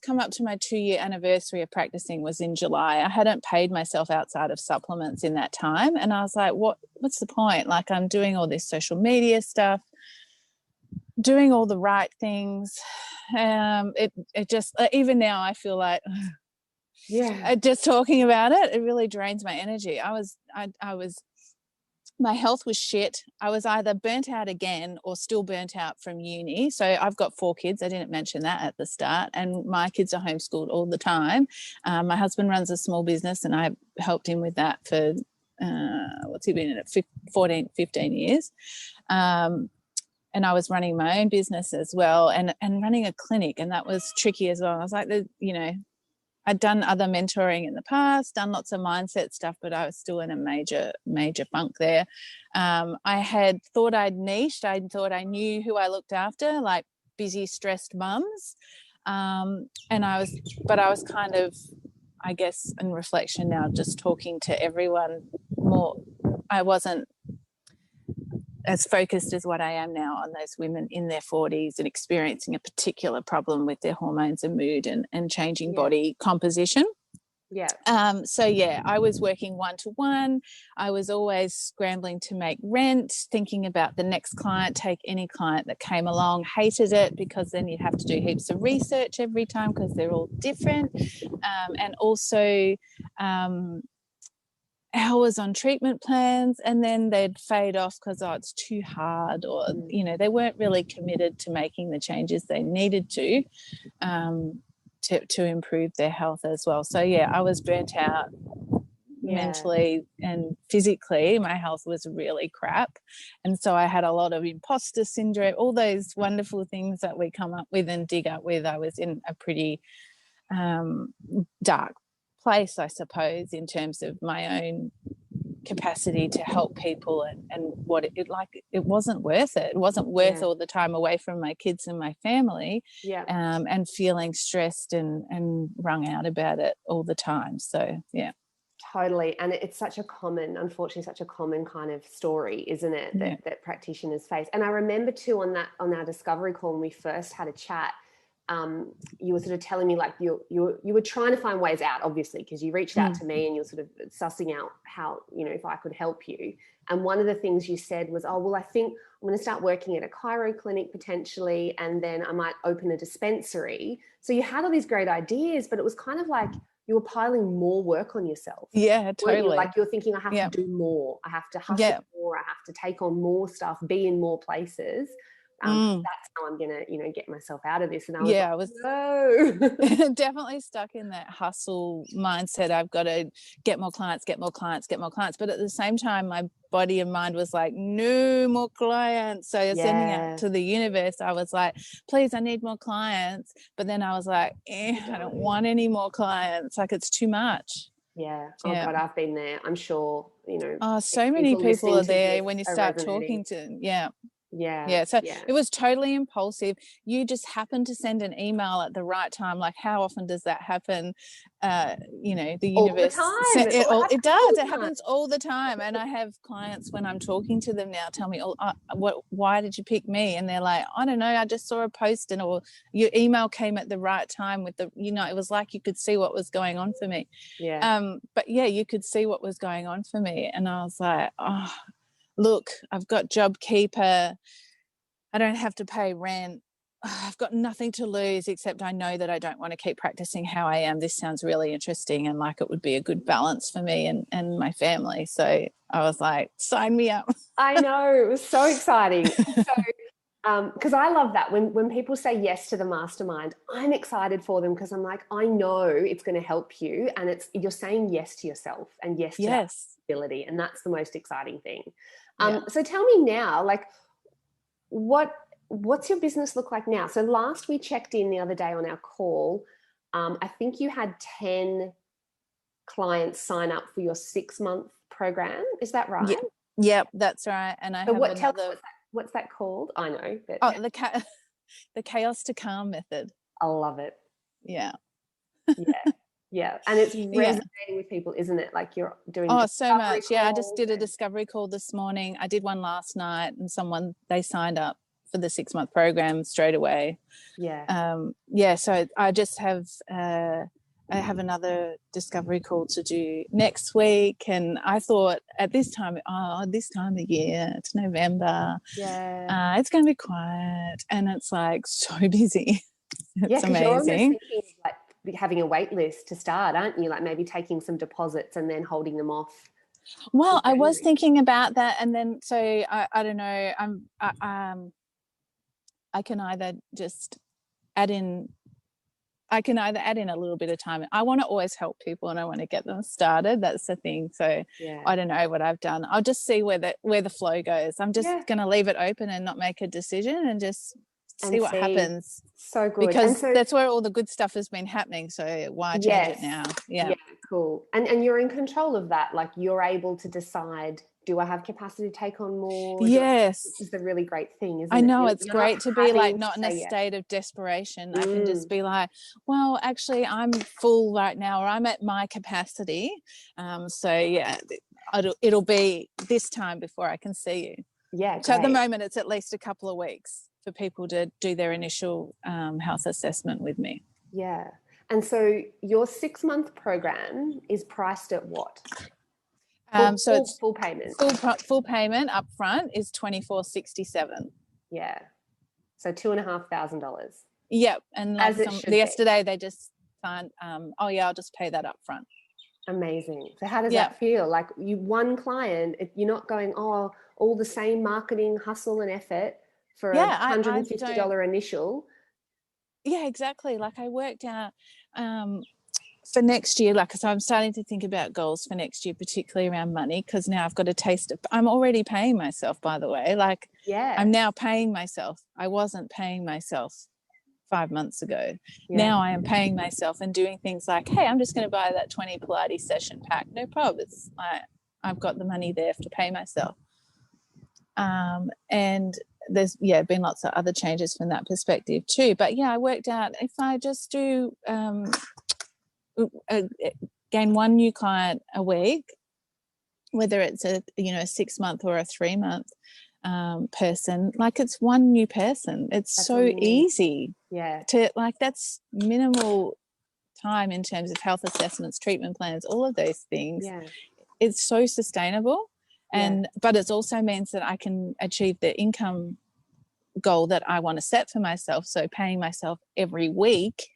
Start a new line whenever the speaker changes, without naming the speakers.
come up to my 2-year anniversary of practicing was in July. I hadn't paid myself outside of supplements in that time. And I was like, what's the point? Like, I'm doing all this social media stuff, doing all the right things. It just, even now I feel like, just talking about it, it really drains my energy. My health was shit. I was either burnt out again or still burnt out from uni. So I've got 4 kids. I didn't mention that at the start. And my kids are homeschooled all the time. My husband runs a small business and I helped him with that for, what's he been in it, 14, 15 years. And I was running my own business as well and running a clinic. And that was tricky as well. I was like, I'd done other mentoring in the past, done lots of mindset stuff, but I was still in a major funk there. I had thought I'd niched. I thought I knew who I looked after, like busy, stressed mums. And I was kind of, I guess, in reflection now, just talking to everyone more. I wasn't as focused as what I am now on those women in their 40s and experiencing a particular problem with their hormones and mood and changing body composition.
Yeah.
I was working one-to-one. I was always scrambling to make rent, thinking about the next client, take any client that came along, hated it because then you'd have to do heaps of research every time because they're all different. And also hours on treatment plans, and then they'd fade off because it's too hard, or they weren't really committed to making the changes they needed to improve their health as well. So I was burnt out mentally and physically. My health was really crap, and so I had a lot of imposter syndrome, all those wonderful things that we come up with and dig up with. I was in a pretty dark place, I suppose, in terms of my own capacity to help people and what it wasn't worth it. It wasn't worth all the time away from my kids and my family and feeling stressed and wrung out about it all the time. So,
Totally. And it's unfortunately, such a common kind of story, isn't it, that practitioners face. And I remember too on our discovery call when we first had a chat, you were sort of telling me like you were trying to find ways out, obviously, because you reached out to me and you're sort of sussing out how, if I could help you. And one of the things you said was, I think I'm going to start working at a chiro clinic potentially, and then I might open a dispensary. So you had all these great ideas, but it was kind of like you were piling more work on yourself.
Yeah, totally.
Like you're thinking, I have to do more. I have to hustle more. I have to take on more stuff, be in more places. That's how I'm gonna, get myself out of this. And I was no.
Definitely stuck in that hustle mindset. I've got to get more clients. But at the same time, my body and mind was like, no more clients. So sending out to the universe, I was like, please, I need more clients. But then I was like, I don't want any more clients. Like, it's too much.
Yeah. God, I've been there. I'm sure,
so many people are there when you start talking to, So it was totally impulsive. You just happened to send an email at the right time. Like, how often does that happen? The universe.
All the time.
It does. It happens all the time. And I have clients when I'm talking to them now tell me, why did you pick me? And they're like, I don't know. I just saw a post or your email came at the right time with the, it was like you could see what was going on for me.
Yeah.
But you could see what was going on for me. And I was like, look, I've got JobKeeper. I don't have to pay rent. I've got nothing to lose except I know that I don't want to keep practicing how I am. This sounds really interesting and like it would be a good balance for me and my family. So I was like, sign me up.
I know. It was so exciting. Because I love that when people say yes to the mastermind, I'm excited for them because I'm like, I know it's going to help you, and you're saying yes to yourself and yes to that ability, and that's the most exciting thing. So tell me now, like, what's your business look like now? So last we checked in the other day on our call, I think you had 10 clients sign up for your 6-month program. Is that right?
Yep, that's right. And I have another.
What's that called? I know. But
the chaos to calm method.
I love it.
Yeah.
Yeah. And it's resonating with people, isn't it? Like you're doing
so much. Yeah, I just did a discovery call this morning. I did one last night and they signed up for the 6-month program straight away. So I just have I have another discovery call to do next week, and I thought at this time of year, it's November, it's going to be quiet, and it's like so busy. It's
because you're almost
amazing.
thinking of like having a wait list to start, aren't you? Like maybe taking some deposits and then holding them off.
Well, I was thinking about that, and then so I don't know. I can either just add in. I can either add in a little bit of time. I want to always help people, and I want to get them started. That's the thing. So I don't know what I've done. I'll just see where the flow goes. I'm just going to leave it open and not make a decision, and just see what happens.
So good.
Because that's where all the good stuff has been happening. So why change it now?
Yeah, cool. And you're in control of that. Like you're able to decide, do I have capacity to take on more?
Yes.
Which is the really great thing, isn't it?
I know, it's great to be like not in a state of desperation. I can just be like, well, actually I'm full right now, or I'm at my capacity. It'll be this time before I can see you.
Yeah.
So at the moment it's at least a couple of weeks for people to do their initial health assessment with me. Yeah.
And so your 6-month program is priced at what?
So it's
full payment.
Full payment up front is $24.67.
Yeah. So $2,500.
Yep. And yesterday they just signed, I'll just pay that up front. Amazing.
So how does that feel? Like one client, you're not going, all the same marketing hustle and effort for a $150 initial.
Yeah, exactly. Like I worked out for next year, so I'm starting to think about goals for next year, particularly around money, because now I've got a taste of, I'm already paying myself, by the way. I'm now paying myself. I wasn't paying myself 5 months ago. Now I am paying myself and doing things like, hey, I'm just going to buy that 20 Pilates session pack. No problem. It's I've got the money there to pay myself. And there's been lots of other changes from that perspective too. But I worked out if I just do gain one new client a week, whether it's a 6-month or a 3-month person, it's one new person. That's so easy. That's minimal time in terms of health assessments, treatment plans, all of those things. It's so sustainable. But it also means that I can achieve the income goal that I want to set for myself. So paying myself every week